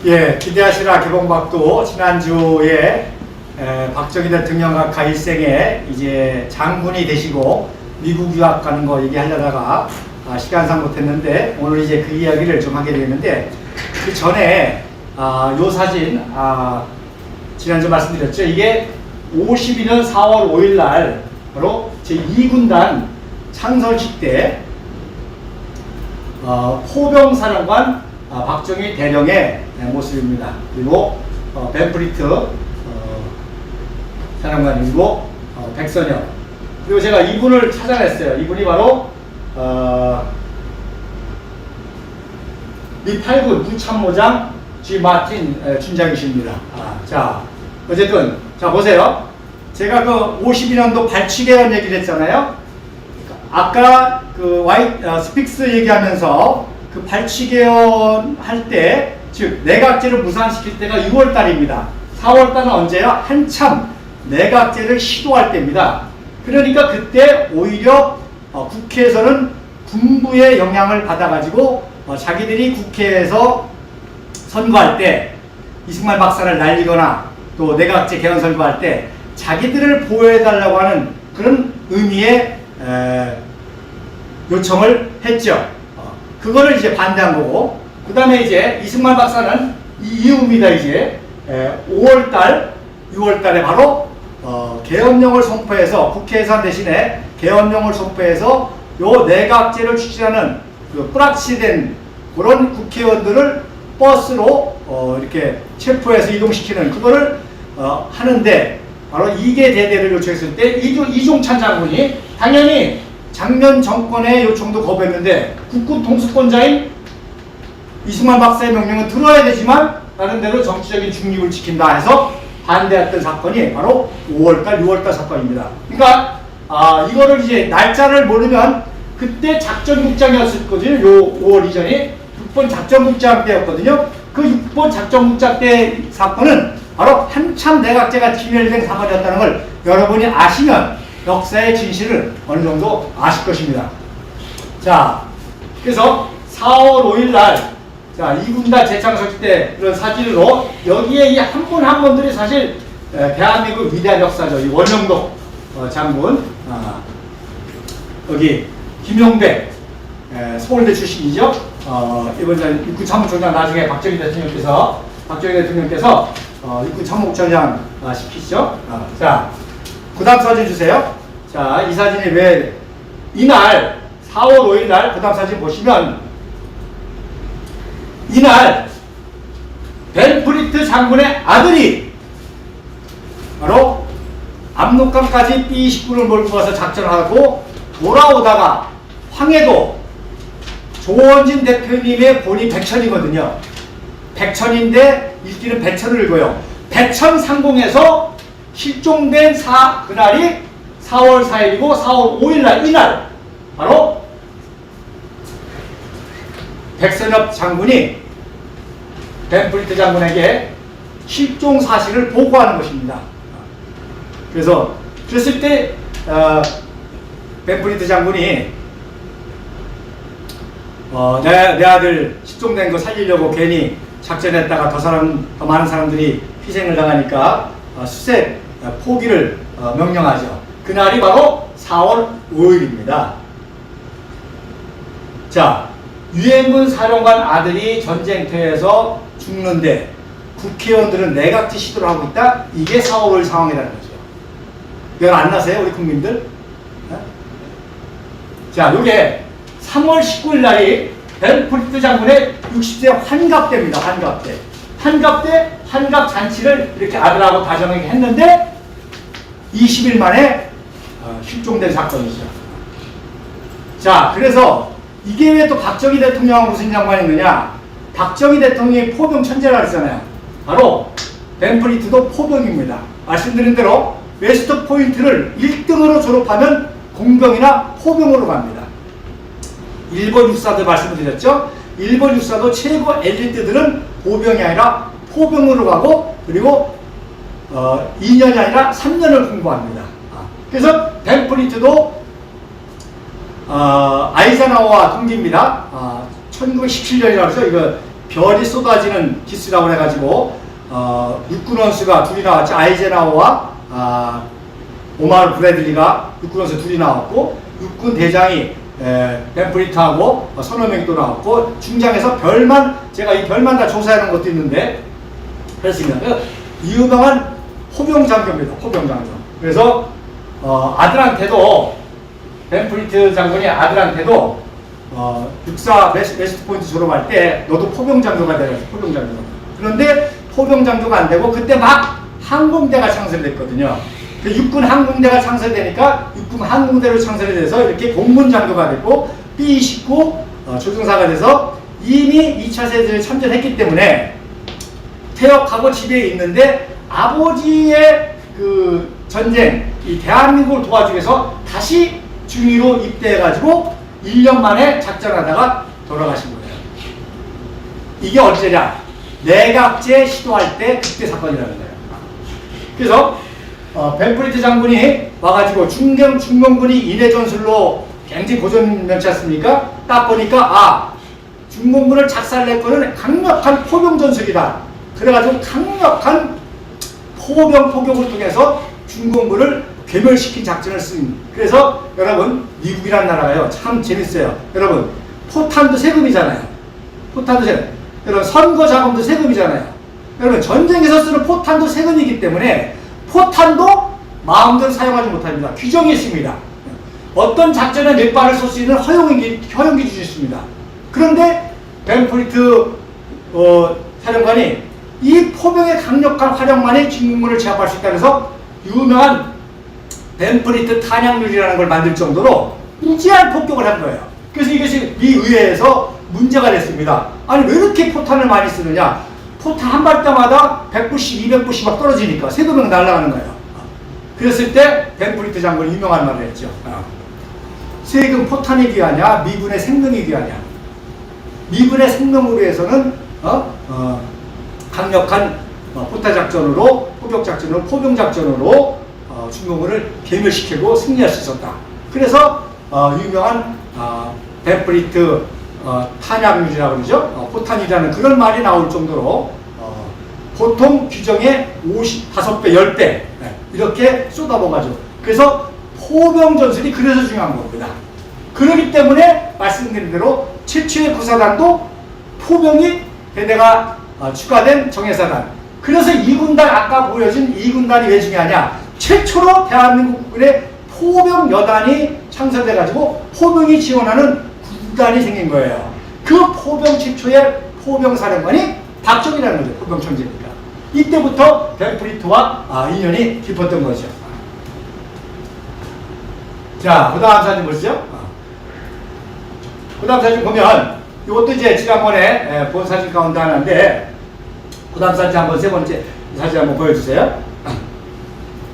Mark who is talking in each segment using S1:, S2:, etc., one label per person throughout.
S1: 예, 기대하시라 개봉박도 지난주에 박정희 대통령 가 일생에 이제 장군이 되시고 미국 유학 가는 거 얘기하려다가 시간상 못했는데 오늘 이제 그 이야기를 좀 하게 되겠는데 그 전에 요 사진 지난주 말씀드렸죠. 이게 52년 4월 5일 날 바로 제2군단 창설식 때 포병사령관 박정희 대령의 모습입니다. 그리고 벤프리트 사령관이고 백선엽, 그리고 제가 이분을 찾아냈어요. 이분이 바로 미 8군 부참모장 G 마틴 준장이십니다. 자, 어쨌든 자 보세요. 제가 그 52년도 발치개헌 얘기를 했잖아요. 아까 그 스픽스 얘기하면서 그 발치개헌 할 때, 즉 내각제를 무산시킬 때가 6월 달입니다. 4월 달은 언제야? 한참 내각제를 시도할 때입니다. 그러니까 그때 오히려 국회에서는 군부의 영향을 받아가지고 자기들이 국회에서 선거할 때 이승만 박사를 날리거나 또 내각제 개헌 선거할 때 자기들을 보호해달라고 하는 그런 의미의 요청을 했죠. 그거를 이제 반대한 거고, 그 다음에 이제 이승만 박사는 이 이후입니다. 이제 5월달, 6월달에 바로 개헌령을 선포해서 국회 예산 대신에 개헌령을 선포해서 요 내각제를 추진하는 그 뿌락치된 그런 국회의원들을 버스로 이렇게 체포해서 이동시키는 그거를 하는데, 바로 이게 대대를 요청했을 때 이종찬 장군이 당연히 작년 정권의 요청도 거부했는데 국군 통수권자인 이승만 박사의 명령은 들어야 되지만 다른 데로 정치적인 중립을 지킨다 해서 반대했던 사건이 바로 5월달, 6월달 사건입니다. 그러니까 이거를 이제 날짜를 모르면 그때 작전국장이었을 거든요. 요 5월 이전이 6번 작전국장 때였거든요. 그 6번 작전국장 때 사건은 바로 한참 내각제가 진열된 사건이었다는 걸 여러분이 아시면 역사의 진실을 어느 정도 아실 것입니다. 자, 그래서 4월 5일 날, 자, 2군단 재창설 때 그런 사진으로 여기에 이 한 분 한 분들이 사실 대한민국 위대한 역사죠. 이 원영도 장군, 여기 김용백, 서울대 출신이죠. 이번 육군 참모총장 나중에 박정희 대통령께서 육군 참모총장 시키시죠. 자, 그 다음 사진 주세요. 자, 이 사진이 왜 이날 4월 5일 날 그 다음 사진 보시면 이날 벤프리트 장군의 아들이 바로 압록강까지 B-29를 몰고 가서 작전을 하고 돌아오다가 황해도 조원진 대표님의 본이 백천이거든요. 백천인데 일기는 백천을 읽어요. 백천 상공에서 실종된 그날이 4월 4일이고 4월 5일 날 이날 바로 백선엽 장군이 벤프리트 장군에게 실종 사실을 보고하는 것입니다. 그래서 그랬을 때 벤프리트 장군이 내 아들 실종된 거 살리려고 괜히 작전했다가 더 많은 사람들이 희생을 당하니까 수색 포기를 명령하죠. 그날이 바로 4월 5일입니다. 자, 유엔군 사령관 아들이 전쟁터에서 죽는데 국회의원들은 내각제 시도를 하고 있다? 이게 4월 5일 상황이라는 거죠. 열 안 나세요, 우리 국민들? 자, 요게 3월 19일 날이 벤프리트 장군의 60세 환갑대입니다. 환갑대. 환갑 잔치를 이렇게 아들하고 다정하게 했는데 20일 만에 실종된 사건이죠. 자, 그래서 이게 왜 또 박정희 대통령하고 무슨 상관이 있느냐? 박정희 대통령이 포병 천재라 그랬잖아요. 바로 벤프리트도 포병입니다. 말씀드린 대로 웨스트 포인트를 1등으로 졸업하면 공병이나 포병으로 갑니다. 일본 육사도 말씀을 드렸죠. 일본 육사도 최고 엘리트들은 보병이 아니라 포병으로 가고, 그리고 2년이 아니라 3년을 공부합니다. 그래서 벤프리트도 아이젠하워와 동기입니다. 1917년이라고 해서 이거 별이 쏟아지는 기스라고 해가지고 육군 원수가 둘이 나왔죠. 아이젠하워와 오마르 브래들리가 육군 원수 둘이 나왔고, 육군 대장이 벤프리트하고 서너 명이 또 나왔고, 중장에서 별만, 제가 이 별만 다 조사하는 것도 있는데 그렇습니다. 유명한 포병 장교입니다. 포병 장교. 그래서 아들한테도, 벤프리트 장군이 아들한테도 육사 베스트 포인트 졸업할 때 너도 포병 장교가 되라. 포병 장교. 그런데 포병 장교가 안 되고 그때 막 항공대가 창설됐거든요. 그 육군 항공대가 창설되니까 육군 항공대로 창설이 돼서 이렇게 공군 장교가 됐고, B-29 조종사가 돼서 이미 2차 세계대전에 참전했기 때문에 퇴역하고 집에 있는데 아버지의 그 전쟁, 이 대한민국을 도와주기 위해서 다시 중위로 입대해가지고 1년 만에 작전하다가 돌아가신 거예요. 이게 언제냐? 내각제 시도할 때 그때 사건이라는 거예요. 그래서 벤프리트 장군이 와가지고 중공군이 인해 전술로 굉장히 고전명치 않습니까? 딱 보니까 중공군을 작살낼 거는 강력한 포병 전술이다. 그래가지고 강력한 포병 포격을 통해서 중공군을 괴멸시킨 작전을 쓴. 그래서 여러분, 미국이라는 나라가요 참 재밌어요. 여러분, 포탄도 세금이잖아요. 포탄도 세금. 여러분, 선거 자금도 세금이잖아요. 여러분, 전쟁에서 쓰는 포탄도 세금이기 때문에 포탄도 마음대로 사용하지 못합니다. 규정이 있습니다. 어떤 작전에 몇 발을 쏠 수 있는 허용 기준이 있습니다. 그런데 벤프리트 사령관이 이 포병의 강력한 활용만이 중공군을 제압할 수 있다 그래서 유명한 벤프리트 탄약률이라는 걸 만들 정도로 무지한 폭격을 한 거예요. 그래서 이것이 미 의회에서 문제가 됐습니다. 아니, 왜 이렇게 포탄을 많이 쓰느냐? 포탄 한 발때마다 100불씩, 200불씩 막 떨어지니까 세금이 날아가는 거예요. 그랬을 때 벤프리트 장군이 유명한 말을 했죠. 세금 포탄이 귀하냐? 미군의 생명이 귀하냐? 미군의 생명을 위해서는 강력한 포탄 작전으로, 포격 작전으로, 포병 작전으로 중공군을 괴멸시키고 승리할 수 있었다. 그래서 유명한 벤프리트 탄약률이라고 그러죠. 포탄이라는 그런 말이 나올 정도로 보통 규정의 5배, 10배 이렇게 쏟아부어가지고, 그래서 포병 전술이 그래서 중요한 겁니다. 그렇기 때문에 말씀드린 대로 최초의 구사단도 포병이 대대가 추가된 정예사단. 그래서 2군단, 아까 보여준 2군단이 왜 중요하냐? 최초로 대한민국군의 포병 여단이 창설돼가지고 포병이 지원하는 구단이 생긴 거예요. 그 포병 최초의 포병 사령관이 박정희라는 거죠. 포병 천재니까. 이때부터 벤프리트와 인연이 깊었던 거죠. 자, 그 다음 사진 보시죠. 그 다음 사진 보면 이것도 이제 지난번에 본 사진 가운데 하나인데, 그 다음 사진 한번, 세 번째 사진 한번 보여주세요.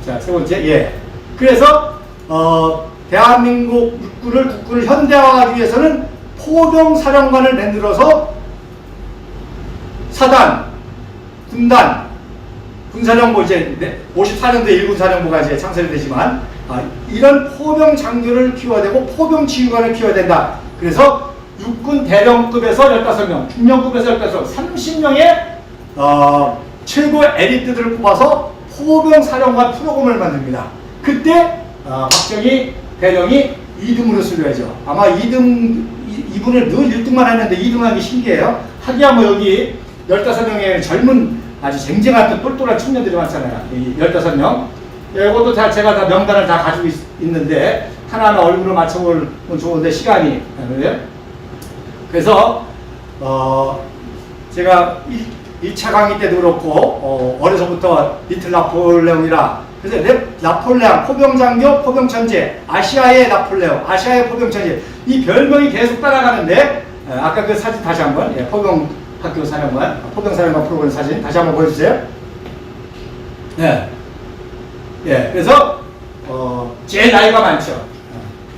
S1: 자, 세 번째, 예. 그래서 대한민국 국군을 현대화하기 위해서는 포병 사령관을 만들어서 사단, 군단, 군사령부, 이제 54년도에 1군 사령부가 이제 창설이 되지만 이런 포병 장교를 키워야 되고 포병 지휘관을 키워야 된다. 그래서 육군 대령급에서 15명, 중령급에서 15명, 30명의 최고 에리트들을 뽑아서 포병 사령관 프로그램을 만듭니다. 그때 박정희 대령이 2등으로 수료하죠. 아마 2등, 이분을 늘 1등만 했는데 2등하기 신기해요. 하기야 뭐 여기 15명의 젊은 아주 쟁쟁한 또 똘똘한 청년들이 많잖아요. 이 15명. 이것도 제가 다 명단을 다 가지고 있는데 하나하나 얼굴을 맞춰보면 좋은데 시간이. 그래서 제가 1차 강의 때도 그렇고 어려서부터 리틀 나폴레옹이라, 그래서 나폴레옹, 포병장교, 포병천재, 아시아의 나폴레옹, 아시아의 포병천재, 이 별명이 계속 따라가는데 아까 그 사진 다시 한번, 포병학교 사령관, 포병사령관 프로그램 사진 다시 한번 보여주세요. 네. 예, 그래서 제일 나이가 많죠.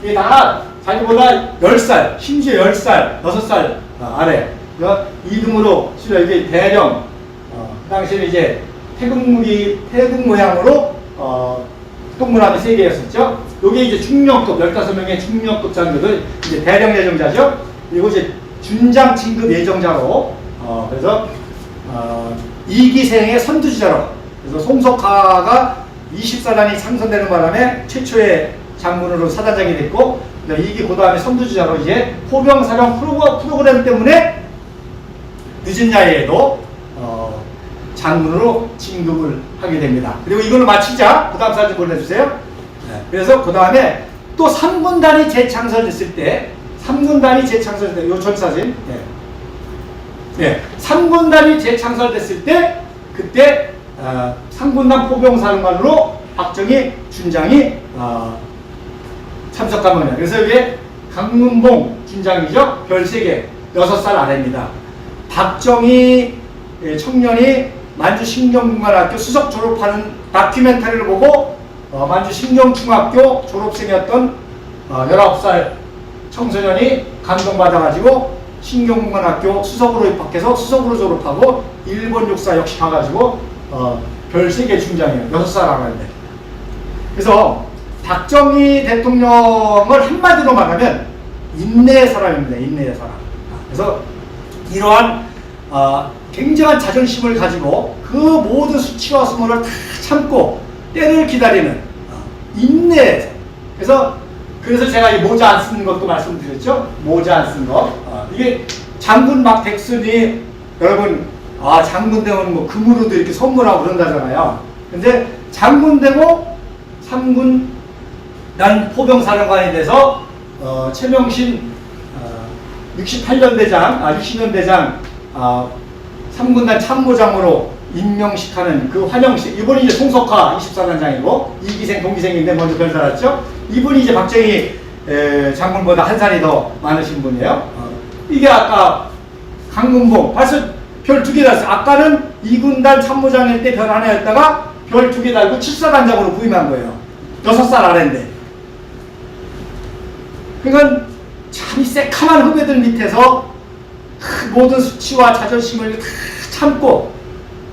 S1: 이 다 자기보다 10살, 심지어 10살, 6살 아래. 2등으로 실려 이게 대령, 그 당시에는 이제 태극 모양으로 동문함이 3개였었죠. 요게 이제 중령급, 15명의 중령급 장교들, 이제 대령 예정자죠. 그리고 이제 준장 진급 예정자로 그래서 이기생의 선두주자로, 그래서 송석하가 24단이 창선되는 바람에 최초의 장군으로 사단장이 됐고, 이기 그 다음에 선두주자로 이제 포병사령 프로그램 때문에 늦은 나이에도 장군으로 진급을 하게 됩니다. 그리고 이걸로 마치자 그 다음 사진 보내주세요. 그래서 그 다음에 또 3군단이 재창설됐을 때, 3군단이 재창설됐을 때, 요 전사진, 3군단이 재창설됐을 때, 그때 3군단 포병사령관으로 박정희 준장이 참석한 겁니다. 그래서 이게 강문봉 준장이죠. 별 3개, 6살 아래입니다. 박정희 청년이 만주 신경중학교 수석 졸업하는 다큐멘터리를 보고 만주 신경중학교 졸업생이었던 19살 청소년이 감동받아가지고 신경문관학교 수석으로 입학해서 수석으로 졸업하고 일본 육사 역시 가가지고 별 3개 중장이에요. 6살 아가인데. 그래서 박정희 대통령을 한마디로 말하면 인내의 사람입니다. 인내의 사람. 그래서 이러한 굉장한 자존심을 가지고 그 모든 수치와 수모를 다 참고 때를 기다리는 인내. 그래서 제가 이 모자 안 쓰는 것도 말씀드렸죠. 모자 안 쓴 거. 이게 장군 막 백순이 여러분 장군 되면 뭐 금으로도 이렇게 선물하고 그런다잖아요. 근데 장군 되고 3군단 포병사령관이 돼서 최명신 68년 대장, 60년 대장 3군단 참모장으로 임명식하는 그 환영식. 이분이 이제 송석하 24단장이고 이기생 동기생인데 먼저 별 달았죠. 이분이 이제 박정희 장군보다 한 살이 더 많으신 분이에요. 이게 아까 강문봉 벌써 별 2개 달았어요. 아까는 2군단 참모장일 때 별 하나였다가 별 2개 달고 7사단장으로 부임한 거예요. 6살 아래인데. 그러니까 참 이 새카만 후배들 밑에서 모든 수치와 자존심을 다 참고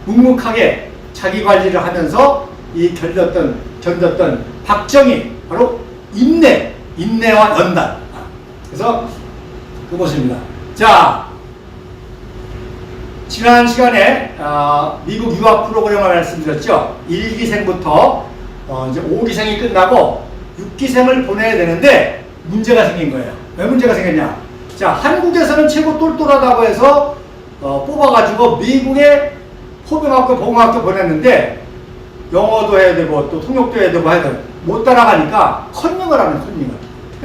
S1: 묵묵하게 자기 관리를 하면서 견뎠던 박정희, 바로 인내와 연단. 그래서 그 모습입니다. 자, 지난 시간에 미국 유학 프로그램을 말씀드렸죠. 1기생부터 이제 5기생이 끝나고 6기생을 보내야 되는데 문제가 생긴 거예요. 왜 문제가 생겼냐? 자, 한국에서는 최고 똘똘하다고 해서 뽑아가지고 미국의 포병학교, 보공학교 보냈는데 영어도 해야 되고 또 통역도 해야 되고 하여튼 못 따라가니까 컨닝을 하는 컨닝을.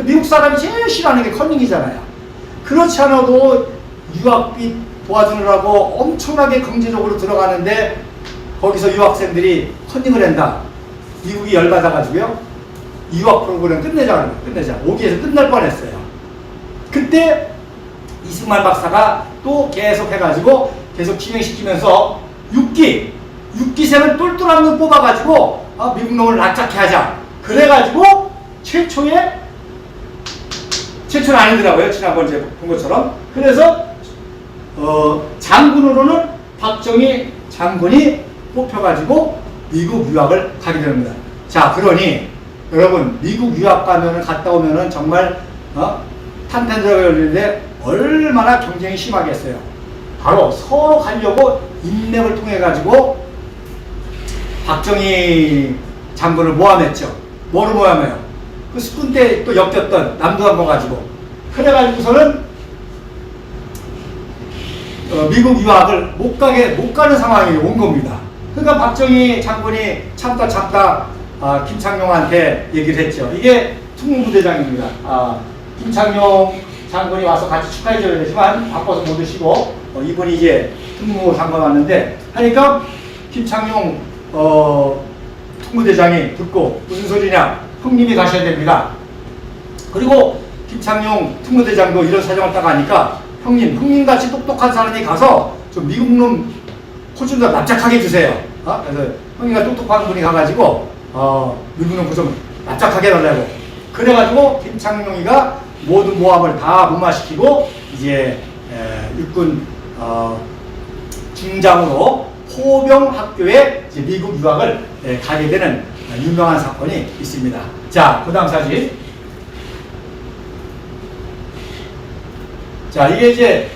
S1: 미국 사람이 제일 싫어하는 게 컨닝이잖아요. 그렇지 않아도 유학비 도와주느라고 엄청나게 경제적으로 들어가는데 거기서 유학생들이 컨닝을 한다. 미국이 열받아가지고요. 유학 프로그램 끝내자. 5기에서 끝날 뻔했어요. 그때 이승만 박사가 또 계속 해가지고 계속 진행시키면서 6기생을 똘똘한 놈 뽑아가지고 미국 놈을 납작해 하자. 그래가지고 최초는 아니더라고요. 지난번 이제 본 것처럼. 그래서 장군으로는 박정희 장군이 뽑혀가지고 미국 유학을 가게 됩니다. 자, 그러니 여러분 미국 유학 가면은 갔다 오면은 정말 탄탄저가 열리는데 얼마나 경쟁이 심하겠어요. 바로 서로 가려고 인맥을 통해 가지고 박정희 장군을 모함했죠. 뭐를 모함해요? 그 스푼 때 또 엮였던 남도한번 가지고. 그래가지고서는 미국 유학을 못 가는 상황이 온 겁니다. 그러니까 박정희 장군이 참다 김창룡한테 얘기를 했죠. 이게 특무부대장입니다. 김창룡 장군이 와서 같이 축하해줘야 되지만 바빠서 못 오시고 이분이 이제 특무장관 왔는데 하니까 김창룡 특무대장이 듣고 무슨 소리냐, 형님이 가셔야 됩니다. 그리고 김창룡 특무대장도 이런 사정을 딱 하니까 형님같이 똑똑한 사람이 가서 좀 미국놈 호주도 납작하게 해주세요. 그래서 형님과 똑똑한 분이 가가지고 미국놈 좀 납작하게 해달라고. 그래가지고 김창룡이가 모든 모함을 다 무마시키고 이제 육군 중장으로 포병학교에 이제 미국 유학을 가게 되는 유명한 사건이 있습니다. 자, 그 다음 사진. 자, 이게 이제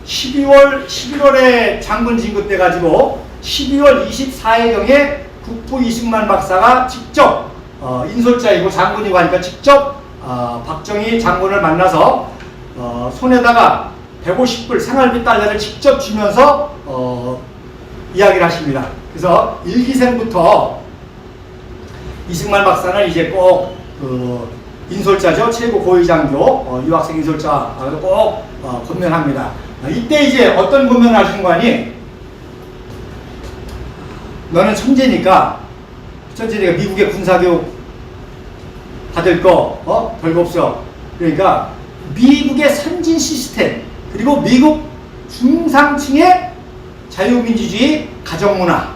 S1: 11월에 장군 진급돼 가지고 12월 24일경에 국부 이승만 박사가 직접 인솔자이고 장군이고 하니까 직접 박정희 장군을 만나서 손에다가 150불 생활비 달러를 직접 주면서 이야기를 하십니다. 그래서 일기생부터 이승만 박사는 이제 꼭 인솔자죠. 최고 고위장교 유학생 인솔자 꼭 권면합니다. 이때 이제 어떤 권면을 하시는 거 아니? 너는 천재니까 미국의 군사교육 받을 거 별거 없어. 그러니까 미국의 선진 시스템 그리고 미국 중상층의 자유민주주의 가정문화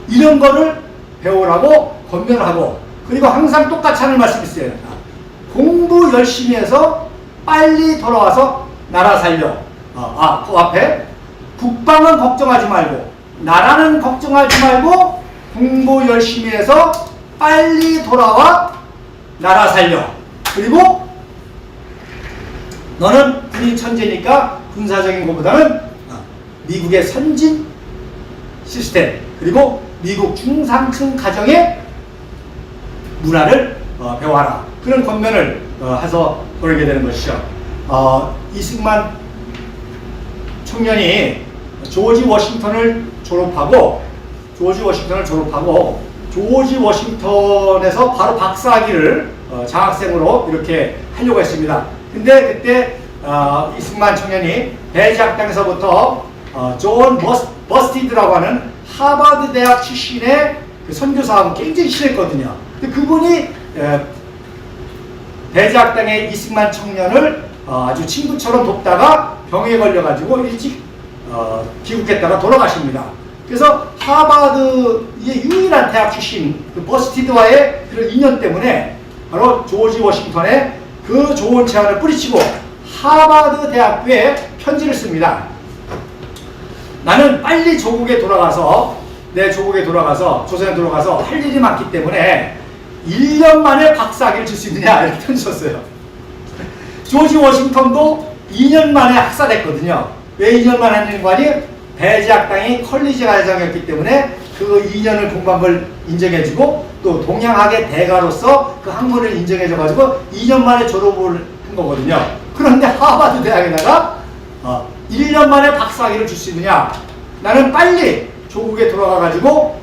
S1: 이런 거를 배우라고 권면을 하고, 그리고 항상 똑같이 하는 말씀이 있어요. 공부 열심히 해서 빨리 돌아와서 나라 살려. 그 앞에 국방은 걱정하지 말고 나라는 걱정하지 말고 공부 열심히 해서 빨리 돌아와 나라 살려. 그리고 너는 군인 천재니까 군사적인 것보다는 미국의 선진 시스템 그리고 미국 중상층 가정의 문화를 배워라. 그런 권면을 해서 보내게 되는 것이죠. 이승만 청년이 조지 워싱턴을 졸업하고 조지 워싱턴에서 바로 박사학위를 장학생으로 이렇게 하려고 했습니다. 근데 그때 이승만 청년이 배제학당에서부터 존 버스티드라고 하는 하버드 대학 출신의 그 선교사하고 굉장히 친했거든요. 근데 그분이 배제학당의 이승만 청년을 아주 친구처럼 돕다가 병에 걸려가지고 일찍 귀국했다가 돌아가십니다. 그래서 하버드의 유일한 대학 출신 그 버스티드와의 그런 인연 때문에 바로 조지 워싱턴의 그 좋은 제안을 뿌리치고 하버드 대학교에 편지를 씁니다. 나는 빨리 내 조국에 돌아가서 조선에 돌아가서 할 일이 많기 때문에 1년 만에 박사학위를 줄 수 있느냐 이렇게 편지 썼어요. 조지 워싱턴도 2년 만에 학사됐거든요. 왜 2년 만에 하는 거 아니? 배제학당이 컬리지 과정이었기 때문에 그 2년을 공부한 걸 인정해주고 또 동양학의 대가로서 그 학문을 인정해줘가지고 2년 만에 졸업을 한 거거든요. 그런데 하버드 대학에다가 1년 만에 박사학위를 줄 수 있느냐? 나는 빨리 조국에 돌아가가지고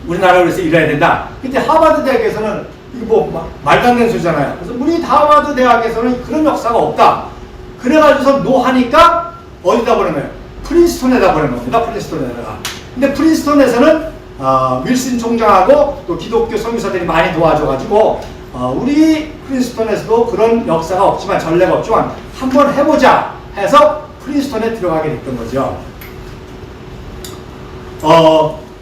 S1: 우리나라로 해서 일해야 된다. 그때 하버드 대학에서는 이거 뭐 말도 안 되는 소리잖아요. 그래서 우리 하버드 대학에서는 그런 역사가 없다. 그래가지고서 노하니까 어디다 보낸 거예요? 프린스톤에다 보낸 겁니다. 프린스톤에다가. 근데 프린스톤에서는 윌슨 총장하고 또 기독교 선교사들이 많이 도와줘가지고 우리 프린스톤에서도 그런 역사가 없지만 전례가 없지만 한번 해보자 해서 프린스톤에 들어가게 됐던 거죠.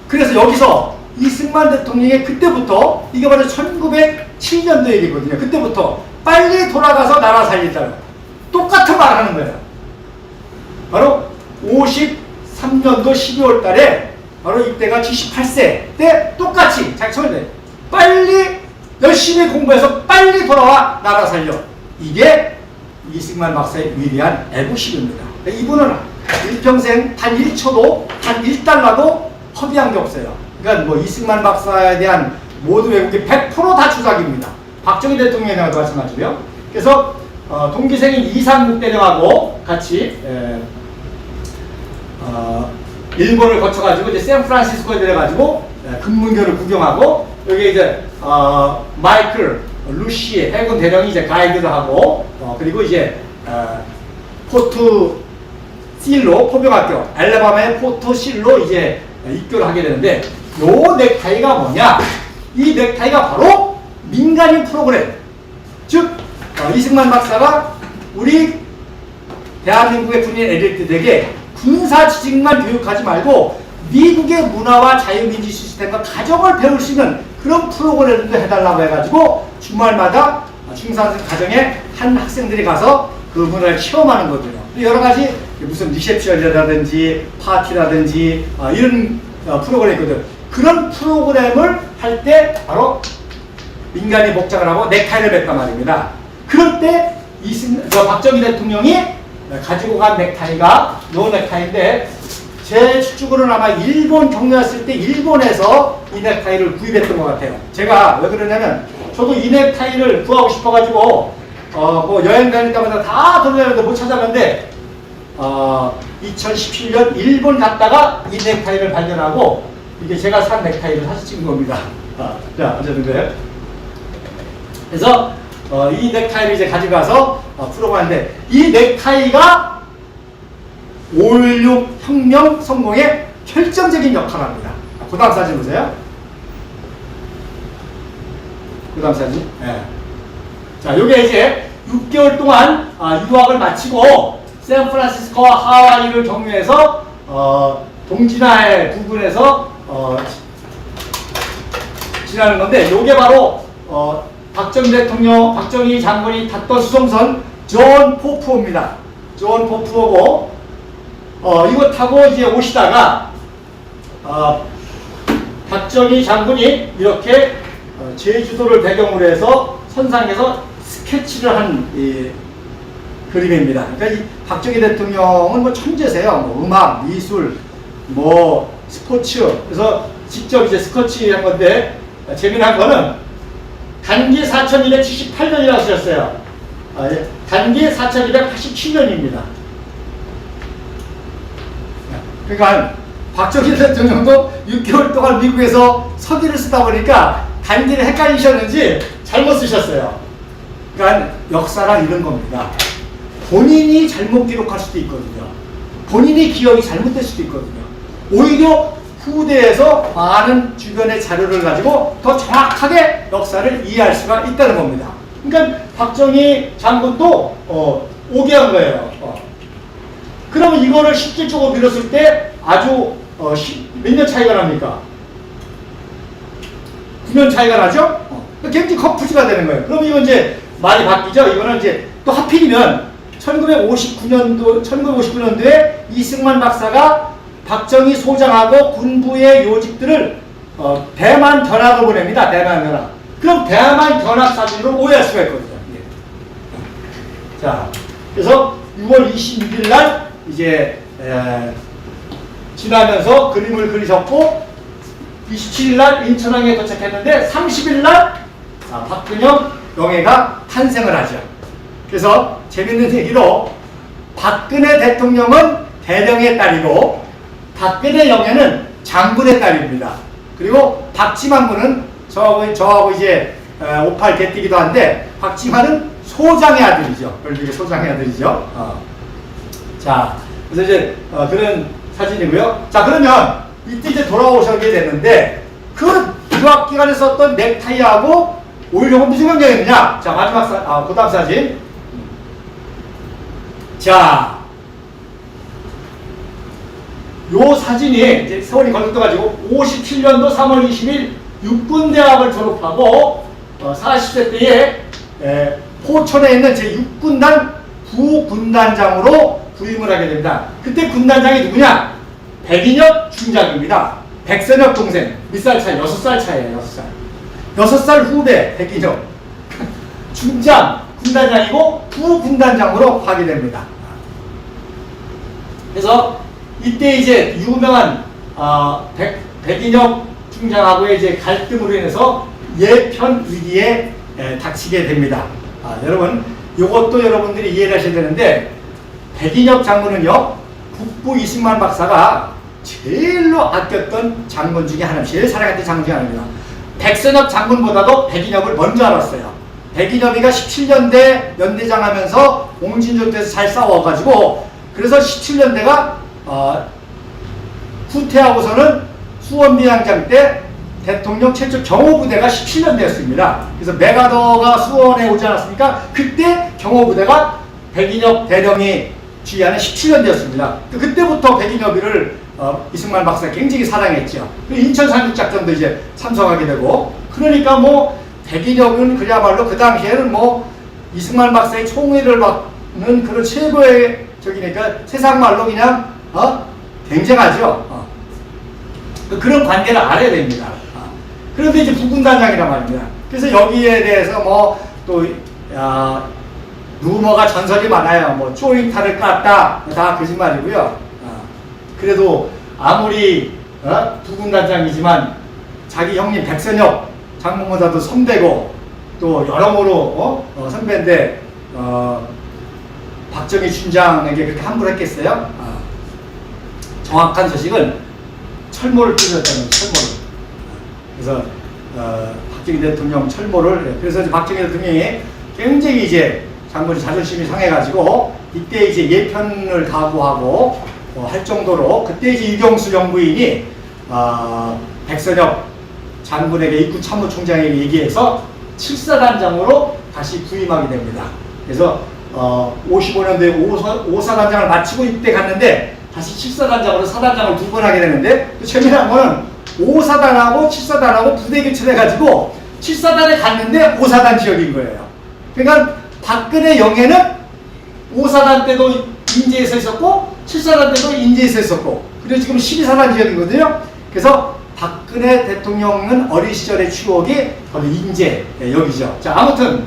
S1: 그래서 여기서 이승만 대통령이 그때부터 이게 바로 1907년도 얘기거든요. 그때부터 빨리 돌아가서 나라 살리자고 똑같은 말 하는 거예요. 바로 53년도 12월 달에 바로 이때가 78세 때 똑같이 자기 청년들 빨리 열심히 공부해서 빨리 돌아와 나라 살려. 이게 이승만 박사의 위대한 애국심입니다. 이분은 일평생 단 1초도 단 1달러도 허비한 게 없어요. 그러니까 뭐 이승만 박사에 대한 모든 왜곡이 100% 다 주작입니다. 박정희 대통령에 대해서도 마찬가지고요. 그래서 동기생인 이상국 대령하고 같이 일본을 거쳐가지고 이제 샌프란시스코에 내려가지고 금문교를 구경하고 여기 이제 마이클 루시 해군 대령이 이제 가이드를 하고 그리고 이제 포트 실로 포병학교 알라바마의 포트 실로 이제 입교를 하게 되는데 요 넥타이가 뭐냐? 이 넥타이가 바로 민간인 프로그램. 즉 이승만 박사가 우리 대한민국의 군인 엘리트들에게 군사 지식만 교육하지 말고 미국의 문화와 자유민주 시스템과 가정을 배울 수 있는 그런 프로그램도 해달라고 해가지고 주말마다 중산층 가정에 한 학생들이 가서 그 문화를 체험하는 거거든요. 여러 가지 무슨 리셉션이라든지 파티라든지 이런 프로그램이 있거든. 그런 프로그램을 할 때 바로 민간이 목장을 하고 넥타이를 맸단 말입니다. 그럴 때 박정희 대통령이 가지고 간 넥타이가 요 넥타이인데 제 추측으로는 아마 일본 경유했을 때 일본에서 이 넥타이를 구입했던 것 같아요. 제가 왜 그러냐면 저도 이 넥타이를 구하고 싶어가지고 뭐 여행 다닐 때마다 다 돌아다녔는데 못 찾았는데 2017년 일본 갔다가 이 넥타이를 발견하고 이게 제가 산 넥타이를 사진 찍은 겁니다. 자, 어쨌든 그래요. 그래서 이 넥타이를 이제 가져가서 풀어봤는데 이 넥타이가 5.16 혁명 성공에 결정적인 역할을 합니다. 그 다음 사진 보세요. 그 다음 사진. 네. 자, 요게 이제 6개월 동안 유학을 마치고 샌프란시스코와 하와이를 경유해서 동진하의 부근에서 지나는 건데 요게 바로 박정희 장군이 탔던 수송선 존 포프호입니다. 존 포프호고 이거 타고 이제 오시다가 박정희 장군이 이렇게 제주도를 배경으로 해서 선상에서 스케치를 한 그림입니다. 그러니까 이 박정희 대통령은 뭐 천재세요. 뭐 음악, 미술, 뭐 스포츠. 그래서 직접 이제 스케치한 건데 재미난 거는 단기 4278년이라고 쓰셨어요. 단기 4287년입니다. 그러니까 박정희 대통령도 6개월 동안 미국에서 서기를 쓰다 보니까 단기를 헷갈리셨는지 잘못 쓰셨어요. 그러니까 역사란 이런 겁니다. 본인이 잘못 기록할 수도 있거든요. 본인이 기억이 잘못될 수도 있거든요. 오히려 후대에서 많은 주변의 자료를 가지고 더 정확하게 역사를 이해할 수가 있다는 겁니다. 그러니까 박정희 장군도 오게 한 거예요. 그러면 이거를 실질적으로 밀었을 때 아주 몇 년 차이가 납니까? 9년 차이가 나죠? 굉장히 커프지가 되는 거예요. 그럼 이건 이제 말이 바뀌죠? 이거는 이제 또 하필이면 1959년도에 이승만 박사가 박정희 소장하고 군부의 요직들을 대만 견학을 보냅니다. 대만 견학. 그럼 대만 견학 사진으로 오해할 수가 있거든요. 자, 그래서 6월 26일 날 이제 지나면서 그림을 그리셨고 27일 날 인천항에 도착했는데 30일 날 박근영 영예가 탄생을 하죠. 그래서 재밌는 얘기로 박근혜 대통령은 대령의 딸이고 박근혜 영예는 장군의 딸입니다. 그리고 박지만 군은 저하고 이제 58 개띠기도 한데 박지만은 소장의 아들이죠. 원래 소장의 아들이죠. 자, 그래서 이제 그런 사진이고요. 자, 그러면 이때 이제 돌아오시게 됐는데 그 유학 기간에 썼던 넥타이하고 5.16은 무슨 관계가 있느냐? 자, 마지막 그 다음 사진. 자, 요 사진이 이제 세월이 걸려가지고 57년도 3월 20일 육군대학을 졸업하고 40세 때에 포천에 있는 제6군단 부군단장으로 부임을 하게 됩니다. 그때 군단장이 누구냐? 백인혁 중장입니다. 백선혁 동생. 몇 살 차이? 6살 차이에요. 6살. 6살 후배 백인혁. 중장 군단장이고 부군단장으로 가게 됩니다. 그래서 이때 이제 유명한 백인혁 중장하고의 이제 갈등으로 인해서 예편 위기에 닥치게 됩니다. 여러분 이것도 여러분들이 이해를 하셔야 되는데 백인혁 장군은요 북부 이승만 박사가 제일로 아꼈던 장군 중에 하나, 제일 사랑했던 장군 중에 하나입니다. 백선혁 장군보다도 백인혁을 먼저 알았어요. 백인혁이가 17년대 연대장 하면서 옹진전투에서 잘 싸워가지고 그래서 17년대가 후퇴하고서는 수원비양장 때 대통령 최초 경호부대가 17년대였습니다. 그래서 메가더가 수원에 오지 않았습니까? 그때 경호부대가 백인혁 대령이 지휘하는 17년대였습니다. 그때부터 백인혁이를 이승만 박사가 굉장히 사랑했죠. 인천 상륙작전도 이제 참석하게 되고 그러니까 뭐 백인혁은 그야말로 그 당시에는 뭐 이승만 박사의 총애를 받는 그런 최고의 적이니까 세상 말로 그냥 굉장하죠. 그런 관계를 알아야 됩니다. 그런데 이제 부군단장이란 말입니다. 그래서 여기에 대해서 뭐 또 루머가 전설이 많아요. 뭐 조인타를 깠다 다 거짓말이고요. 그래도 아무리 부군단장이지만 자기 형님 백선엽 장군보다도 선배고 또 여러모로 선배인데 박정희 춘장에게 그렇게 함부로 했겠어요? 정확한 소식은 철모를 뚫렸다는 철모를. 그래서 박정희 대통령 철모를 그래서 이제 박정희 대통령이 굉장히 이제 장군이 자존심이 상해가지고 이때 이제 예편을 각오하고 할 정도로 그때 이제 유경수 영부인이 백선엽 장군에게 입구 참모총장에게 얘기해서 7사단장으로 다시 부임하게 됩니다. 그래서 55년도에 5사단장을 마치고 이때 갔는데 다시 7사단장으로 사단장을 2번 하게 되는데 또 재미난 거는 5사단하고 7사단하고 부대 교체해가지고 7사단에 갔는데 5사단 지역인 거예요. 그러니까 박근혜 영예는 5사단 때도 인제에서 있었고 7사단 때도 인제에서 있었고 그리고 지금 12사단 지역이거든요. 그래서 박근혜 대통령은 어린 시절의 추억이 바로 인제 여기죠. 자, 아무튼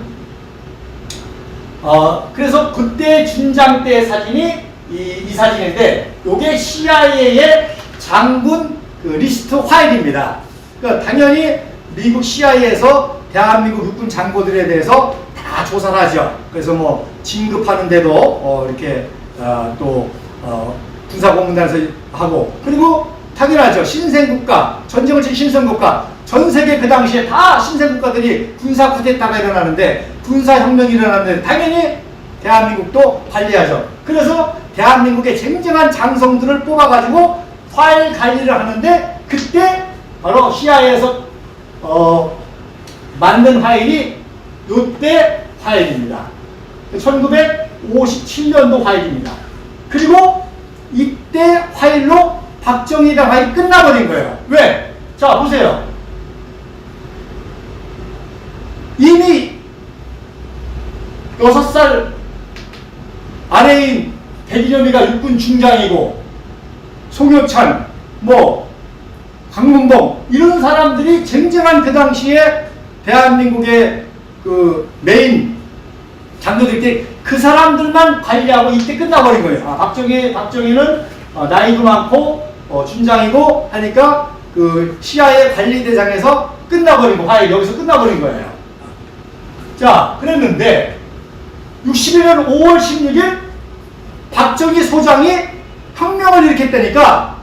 S1: 그래서 그때 준장 때 사진이 이 사진인데 요게 CIA의 장군 그 리스트 파일입니다. 그러니까 당연히 미국 CIA에서 대한민국 육군 장고들에 대해서 다 조사를 하죠. 그래서 뭐 진급하는데도 이렇게 또 군사고문단에서 하고 그리고 당연하죠. 신생국가, 전쟁을 친 신생국가, 전 세계 그 당시에 다 신생국가들이 군사 쿠데타가 일어나는데 군사혁명이 일어나는데 당연히 대한민국도 관리하죠. 그래서 대한민국의 쟁쟁한 장성들을 뽑아가지고 파일 관리를 하는데 그때 바로 CIA에서 만든 파일이 요때 파일입니다. 1957년도 파일입니다. 그리고 이때 파일로 박정희에 대한 파일이 끝나버린 거예요. 왜? 자, 보세요. 이미 6살 아래인 백인엽이가 육군 중장이고 송효찬, 강문봉 이런 사람들이 쟁쟁한 그 당시에 대한민국의 그 메인 장교들끼리 그 사람들만 관리하고 이때 끝나버린 거예요. 박정희는 나이도 많고 준장이고 하니까 그 CIA 관리대장에서 끝나버린 거, 파일 여기서 끝나버린 거예요. 자, 그랬는데 61년 5월 16일 박정희 소장이 혁명을 일으켰다니까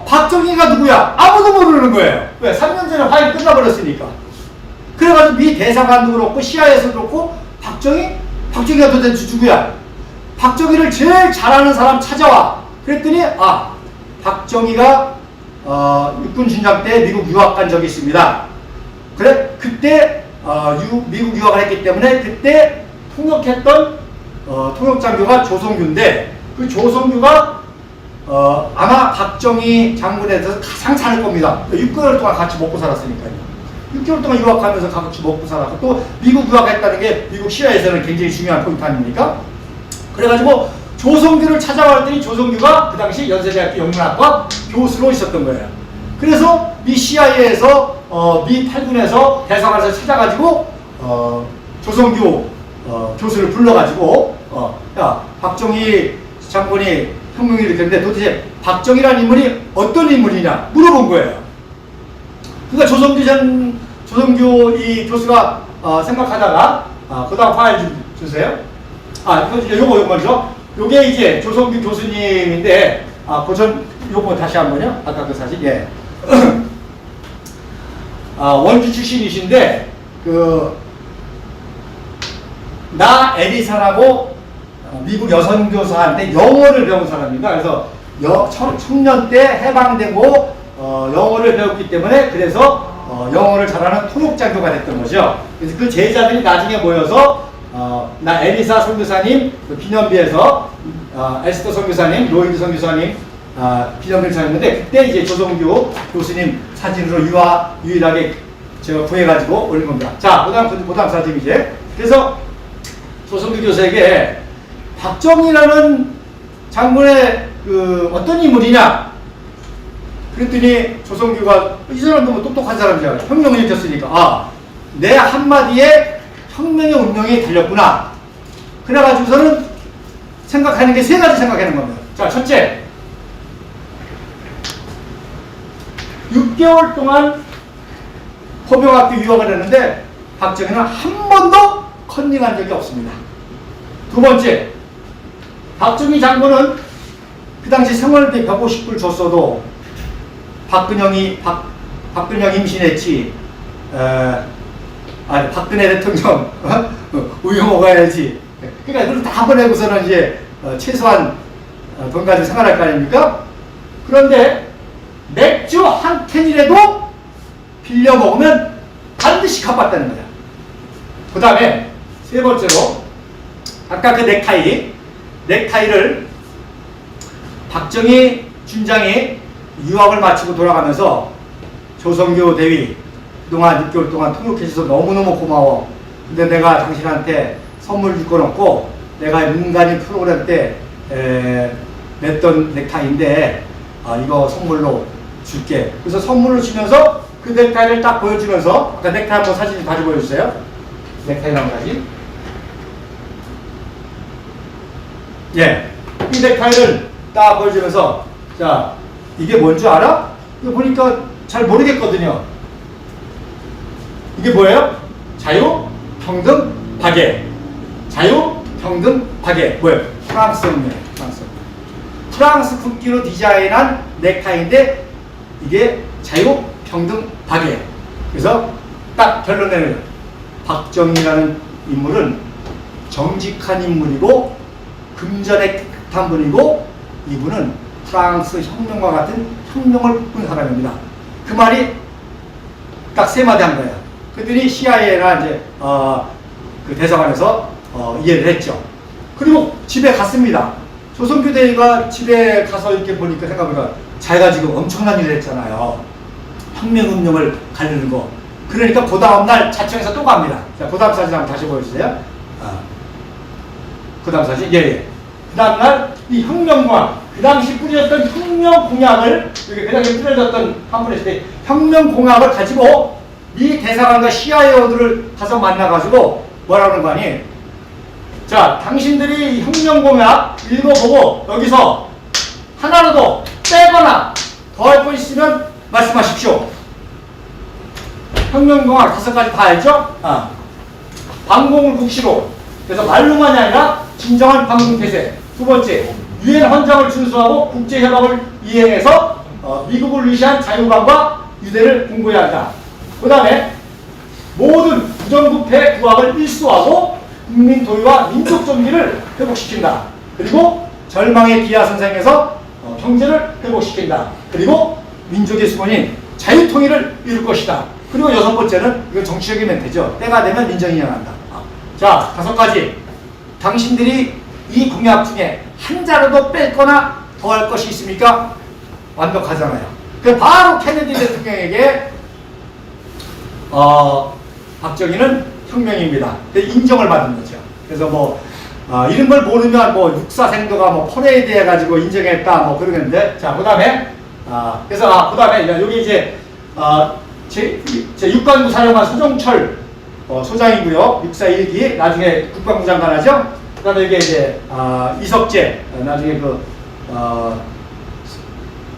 S1: 박정희가 누구야? 아무도 모르는 거예요. 왜? 3년 전에 파일이 끝나버렸으니까. 그래가지고 미 대사관도 그렇고 CIA에서도 그렇고 박정희가 도대체 누구야? 박정희를 제일 잘하는 사람 찾아와. 그랬더니 박정희가 육군 준장 때 미국 유학 간 적이 있습니다. 그래 그때 미국 유학을 했기 때문에 그때 통역했던 통역장교가 조성규인데 그 조성규가 아마 박정희 장군에 대해서 가장 잘할 겁니다. 6개월 동안 같이 먹고 살았으니까요. 6개월 동안 유학하면서 같이 먹고 살았고 또 미국 유학했다는 게 미국 시야에서는 굉장히 중요한 포인트 아닙니까? 그래가지고 조성규를 찾아왔더니 조성규가 그 당시 연세대학교 영문학과 교수로 있었던 거예요. 그래서 미 CIA에서 미 8군에서 대사관에서 찾아가지고 조성규 교수를 불러가지고 야 박정희 장군이 혁명을 일으켰는데 도대체 박정희라는 인물이 어떤 인물이냐 물어본 거예요. 그러니까 조성규 이 교수가 생각하다가 그 다음 파일 좀 주세요. 요거 말이죠. 요게 이제 조성규 교수님인데 요거 다시 한번요. 아까 그 사진. 예. 원주 출신이신데 나 에리사라고 미국 여성 교사한테 영어를 배운 사람입니다. 그래서 청년 때 해방되고 영어를 배웠기 때문에 그래서 영어를 잘하는 통역장교가 됐던 거죠. 그래서 그 제자들이 나중에 모여서 나 에리사 선교사님 기념비에서 에스더 선교사님, 로이드 선교사님 기념비를 찾았는데 그때 이제 조성규 교수님 사진으로 유일하게 제가 구해가지고 올린 겁니다. 자, 그 다음 사진 이제. 그래서 조성규 교수에게 박정희라는 장군의 어떤 인물이냐? 그랬더니 조성규가 이 사람도 뭐 똑똑한 사람이잖아. 혁명을 일으켰으니까 내 한마디에 혁명의 운명이 달렸구나. 그래가지고서는 생각하는 게 세 가지 생각하는 겁니다. 자, 첫째, 6개월 동안 포병학교 유학을 했는데 박정희는 한 번도 컨닝한 적이 없습니다. 두 번째, 박정희 장군은 그 당시 생활비 150불 줬어도 박근혜 임신했지, 박근혜 대통령 우유 먹어야지. 그러니까 그걸 다 보내고서는 이제 최소한 돈 가지고 생활할 거 아닙니까? 그런데 맥주 한 캔이라도 빌려 먹으면 반드시 갚았다는 거야. 그 다음에 세 번째로 아까 그 넥타이를 박정희 준장이 유학을 마치고 돌아가면서 조선교 대위 그동안 6개월 동안 통역해줘서 너무너무 고마워. 근데 내가 당신한테 선물 줄 건 없고 내가 민간인 프로그램 때 냈던 넥타이인데 이거 선물로 줄게. 그래서 선물을 주면서 그 넥타이를 딱 보여주면서 아까 넥타이 한번 사진 다시 보여주세요. 넥타이 한번 다시. 예, 이 넥타이를 딱 보여주면서 자, 이게 뭔지 알아? 이거 보니까 잘 모르겠거든요. 이게 뭐예요? 자유, 평등, 박애. 자유, 평등, 박애. 뭐예요? 프랑스어입니다. 프랑스 국기로 디자인한 넥타이인데 이게 자유, 평등, 박애. 그래서 딱 결론 내는 박정희라는 인물은 정직한 인물이고 금전에 뜻한 분이고 이분은 프랑스 혁명과 같은 혁명을 꿈꾼 사람입니다. 그 말이 딱 세 마디 한 거예요. 그들이 CIA나 이제 그 대사관에서 이해를 했죠. 그리고 집에 갔습니다. 조선교대위가 집에 가서 이렇게 보니까 생각해보니까 자기가 지금 엄청난 일을 했잖아요. 혁명운동을 가르는 거. 그러니까 그 다음날 자청에서 또 갑니다. 자, 그 다음 사진 한번 다시 보여주세요. 그 다음 사진. 예. 그 다음날 이 혁명공학, 그 당시 뿌려졌던 혁명공약을, 여기 그 당시 뿌려졌던 팜플렛인데 혁명공약을 가지고 미 대사관과 CIA들을 가서 만나가지고 뭐라는 거 아니? 자, 당신들이 혁명공약 읽어보고 여기서 하나라도 빼거나 더할 거 있으면 말씀하십시오. 혁명공약 5가지 다 알죠? 반공을 국시로. 그래서 말로만이 아니라 진정한 반공태세. 두 번째, 유엔 헌장을 준수하고 국제협약을 이행해서 미국을 위시한 자유관과 유대를 공고해야 한다. 그 다음에 모든 부정부패 구학을 일수하고 국민 도의와 민족 존귀를 회복시킨다. 그리고 절망의 기아 선생에서 경제를 회복시킨다. 그리고 민족의 수건인 자유통일을 이룰 것이다. 그리고 6번째는 이건 정치적인 멘트죠. 때가 되면 민정이 일어난다. 자, 5가지. 당신들이 이 공약 중에 한 자라도 뺄거나 더할 것이 있습니까? 완벽하잖아요. 그 바로 케네디 대통령에게 박정희는 혁명입니다. 인정을 받은 거죠. 그래서 뭐 이런 걸 모르면 뭐 육사생도가 뭐 퍼레이드 해가지고 인정했다 뭐 그러는데, 자, 그다음에 그래서 그다음에 여기 이제 제 육관부 사령관 소종철 소장이고요. 육사 1기 나중에 국방부 장관 하죠. 그다음에 이게 이제 이석재 나중에 그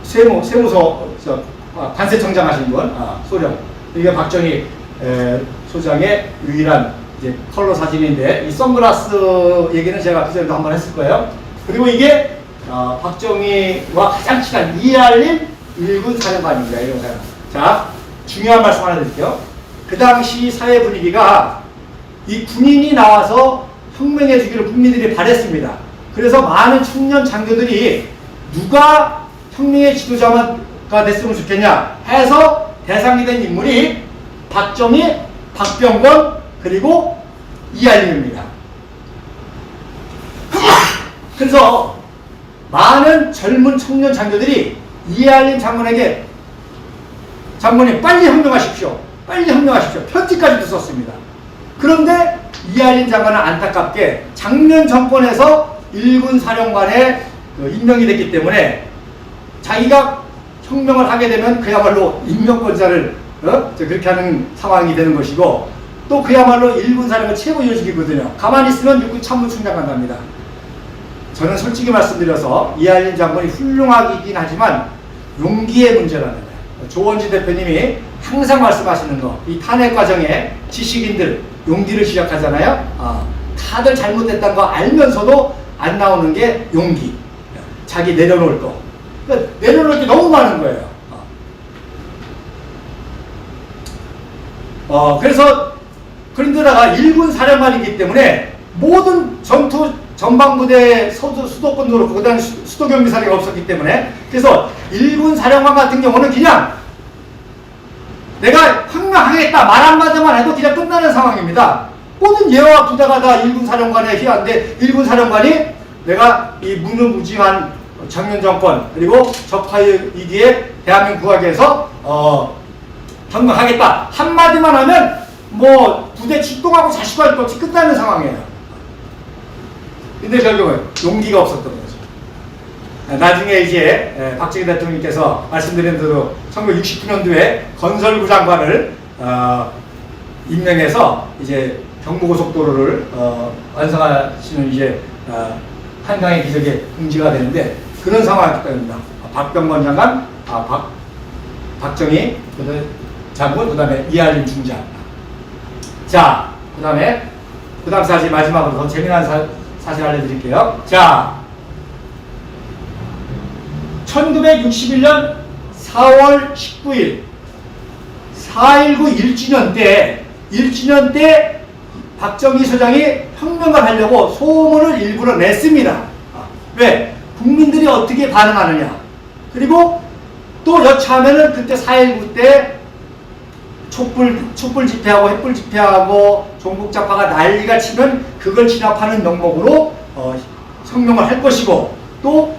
S1: 세무서 관세청장 하신 분 소령. 이게 박정희 소장의 유일한 이제 컬러 사진인데 이 선글라스 얘기는 제가 그전에도 한번 했을 거예요. 그리고 이게 박정희와 가장 친한 이알림 1군 사령관입니다. 이런 사람. 자, 중요한 말씀 하나 드릴게요. 그 당시 사회 분위기가 이 군인이 나와서 혁명해 주기를 국민들이 바랬습니다. 그래서 많은 청년 장교들이 누가 혁명의 지도자가 됐으면 좋겠냐 해서 대상이 된 인물이 박정희, 박병건, 그리고 이알림입니다. 그래서 많은 젊은 청년 장교들이 이알림 장군에게 장군님 빨리 혁명하십시오. 빨리 혁명하십시오. 편지까지도 썼습니다. 그런데 이알림 장관은 안타깝게 작년 정권에서 1군 사령관에 임명이 됐기 때문에 자기가 혁명을 하게 되면 그야말로 임명권자를 그렇게 하는 상황이 되는 것이고, 또 그야말로 일군 사령부 최고 요직이거든요. 가만히 있으면 육군 참모총장 간답니다. 저는 솔직히 말씀드려서 이하일 장군이 훌륭하긴 하지만 용기의 문제라는 거예요. 조원진 대표님이 항상 말씀하시는 거, 이 탄핵 과정에 지식인들 용기를 시작하잖아요. 다들 잘못됐다는 거 알면서도 안 나오는 게 용기. 자기 내려놓을 거. 그러니까 내려놓을 게 너무 많은 거예요. 그래서 그런데다가 일군 사령관이기 때문에 모든 전투 전방부대 수도권도 그렇고 그다음 수도경비사령이 없었기 때문에 그래서 일군 사령관 같은 경우는 그냥 내가 혁명하겠다 말 한마디만 해도 그냥 끝나는 상황입니다. 모든 예와 부대가 다 일군 사령관에 희한데 일군 사령관이 내가 이 무능무진한 장면 정권 그리고 적화의 위기에 대한민국 구하기 위해서 혁명하겠다 한마디만 하면 뭐 부대 출동하고 자식할 것 없이 끝나는 상황이에요. 근데 결국은 용기가 없었던 거죠. 나중에 이제 박정희 대통령께서 말씀드린 대로 1969년도에 건설부 장관을 임명해서 이제 경부고속도로를 완성하시는 이제 한강의 기적의 응지가 되는데 그런 상황이었기 때문입니다. 박병건 장관, 박정희 장군, 그 다음에 이하림 중장. 자, 그 다음 사실 마지막으로 더 재미난 사실 알려드릴게요. 자, 1961년 4월 19일 4.19 1주년 때 박정희 소장이 혁명을 하려고 소문을 일부러 냈습니다. 왜? 국민들이 어떻게 반응하느냐. 그리고 또 여차하면은 그때 4.19 때 촛불 집회하고 횃불 집회하고 종북좌파가 난리가 치면 그걸 진압하는 명목으로 혁명을 할 것이고 또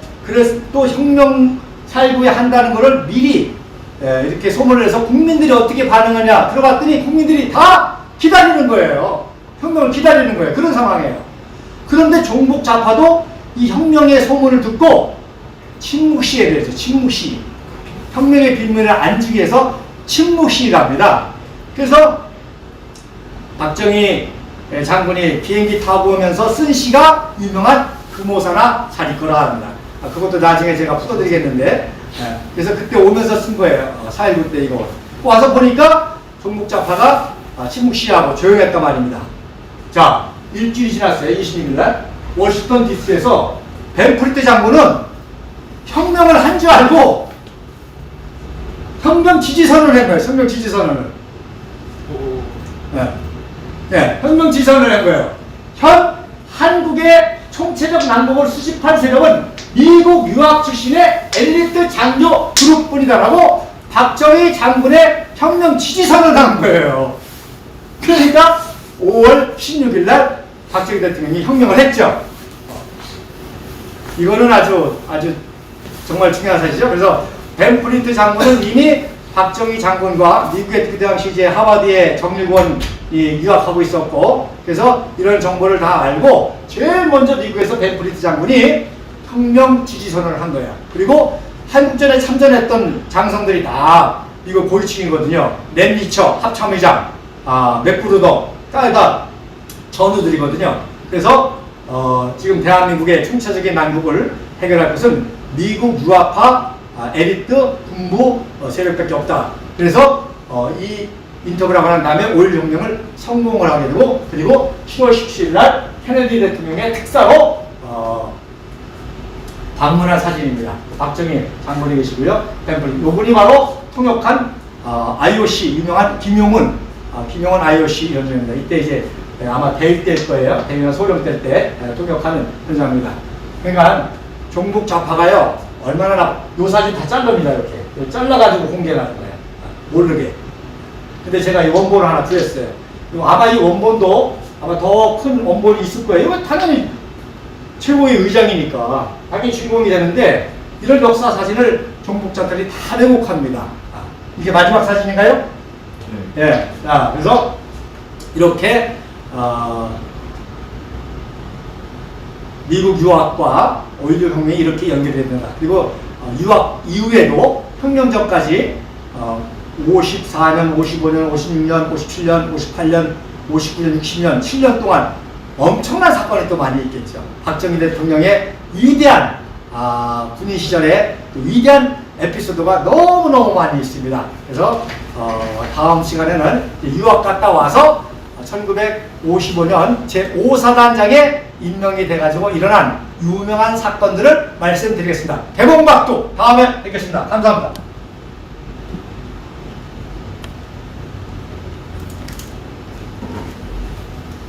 S1: 혁명 4.19에 한다는 것을 미리 이렇게 소문을 해서 국민들이 어떻게 반응하냐 들어봤더니 국민들이 다 기다리는 거예요. 혁명을 기다리는 거예요. 그런 상황이에요. 그런데 종북좌파도 이 혁명의 소문을 듣고 침묵시에 대해서 침묵시 혁명의 빈문을 안 주기 위해서 침묵시위랍니다. 그래서 박정희 장군이 비행기 타고 오면서 쓴 시가 유명한 금오사나 자리거라 합니다. 그것도 나중에 제가 풀어드리겠는데 그래서 그때 오면서 쓴 거예요. 4.19 때 이거 와서 보니까 종북좌파가 침묵시위하고 조용했단 말입니다. 자, 일주일이 지났어요. 26일날 워싱턴 DC에서 벤프리트 장군은 혁명을 한 줄 알고 혁명 지지선을 한 거예요. 혁명 지지선언을. 혁명 지지선을 한 거예요. 한국의 총체적 난국을 수집할 세력은 미국 유학 출신의 엘리트 장교 그룹뿐이다라고 박정희 장군의 혁명 지지선을 한 거예요. 그러니까 5월 16일 날 박정희 대통령이 혁명을 했죠. 이거는 아주 정말 중요한 사실이죠. 그래서 벤프리트 장군은 이미 박정희 장군과 미국의 그 당시 이제 하버드의 정일권이 유학하고 있었고, 그래서 이런 정보를 다 알고 제일 먼저 미국에서 벤프리트 장군이 혁명 지지선언을 한 거예요. 그리고 한국전에 참전했던 장성들이 다 미국 고위층이거든요. 랜리처 합참의장, 맥브루더, 다 전우들이거든요. 그래서 지금 대한민국의 총체적인 난국을 해결할 것은 미국 유학파 엘리트 군부 세력밖에 없다. 그래서 이 인터뷰를 하고 난 다음에 5.16 혁명을 성공을 하게 되고, 그리고 10월 17일 날 케네디 대통령의 특사로 방문한 사진입니다. 박정희 장군이 계시고요. 요분이 바로 통역한 IOC 유명한 김용훈 IOC 현장입니다. 이때 이제 아마 대일 때일 거예요. 대일이나 소령 때 통역하는 현장입니다. 그러니까 종북 좌파가요, 얼마나 요 사진 다 잘릅니다. 이렇게 잘라가지고 공개하는 거예요. 모르게. 근데 제가 이 원본을 하나 구했어요. 아마 이 원본도 아마 더 큰 원본이 있을 거예요. 이거 당연히 최고의 의장이니까 당연히 주인공이 되는데, 이런 역사 사진을 종북자들이 다 왜곡합니다. 이게 마지막 사진인가요? 네. 예. 자, 그래서 이렇게 미국 유학과 5.16 혁명이 이렇게 연결이 됩니다. 그리고 유학 이후에도 혁명 전까지 54년, 55년, 56년, 57년, 58년, 59년, 60년, 7년 동안 엄청난 사건이 또 많이 있겠죠. 박정희 대통령의 위대한 군인 시절에 또 위대한 에피소드가 너무너무 많이 있습니다. 그래서 다음 시간에는 유학 갔다 와서 1955년 제5사단장에 임명이 돼가지고 일어난 유명한 사건들을 말씀드리겠습니다. 개봉박두 다음에 뵙겠습니다. 감사합니다.